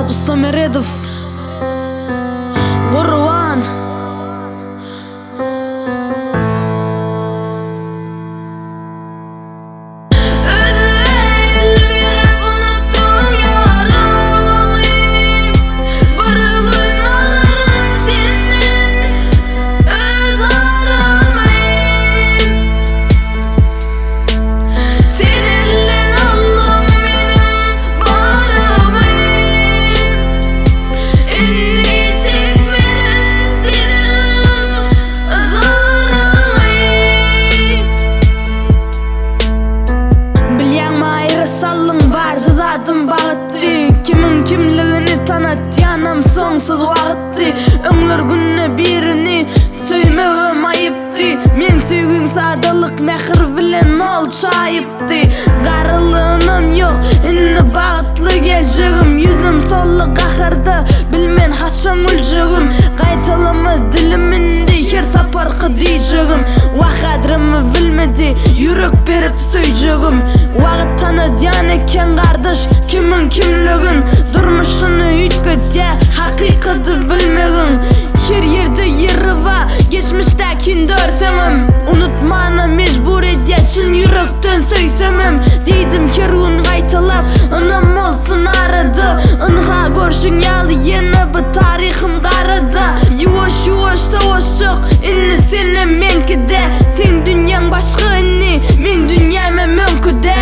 Sameredov Qurban kimin kimligini tanat yanam songsuz vaqtdi öňler günne birini söýmegem aýypdy men söýgüm sadalyk mähir bilen ol çaýypdy garylygym ýok inni bagtly geljegim yüzüm solly gahyrda bilmen haçan öljegim gaýtalama dilimindi her sapar qydryjegim waqadrymy bilmedi ýürek berip söýjegim wagt tanadyan eken gardaş kimin kimligin durmuşyny üýtgedä hakykaty bilmegin her ýerde ýeri wa geçmişdäkin dörsemem unutmana mejbur edýäçin ýürekden söýsemem diýdim her gün gaýtalap anam bolsun arada ynha görşüň ýaly ýene bu taryhym garada ýuwaş ýuwaş sowuşjak inni seni menkide sen dünýäň başga inni men dünýäme mönkide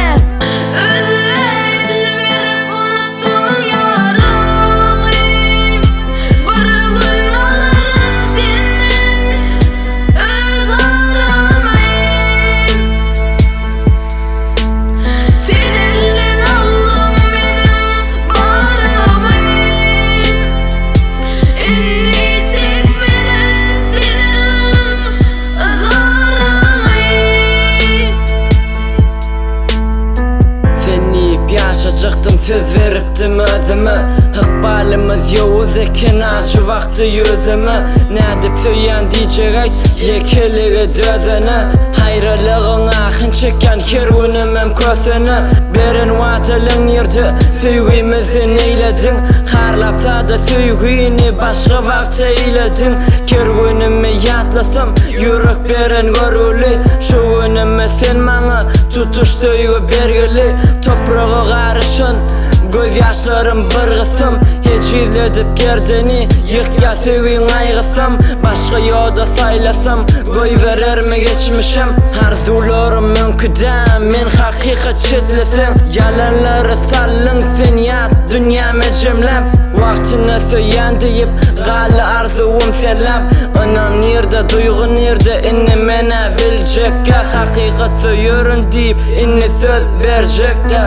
Yaşajaktım söz veripdim özüme Hıqbalymyz ýowuz eken aşy wagty ýözüme Nädip söýýän diýjek aýt ýekeligi dözene Haýralygyň ahyn çeken her günümem kösene Beren watalyň ýerde söýgümizi neýledin Harlap sada söýgüni başga wagt eýledin Her günümi ýatlasam ýürek beren görüli Şu günümi sen maňa tutuş söýgü bergili Topraga garışın göz ýaşlarym bir gysym Hiç izledip gerdeni ýykýa söýgüň aýgysam Başga ýolda saýlasam goý berermi geçmişim Arzularym mönkide men hakykat çetlesin Yalanlary sallyň sen ýat dünýäme jemlep Wagtyna söýýän diýip galy arzuwym senlep Anam nirde duýgy nirde inni mene biljekkä Hakykat söýýäryn diýip inni söz berjekde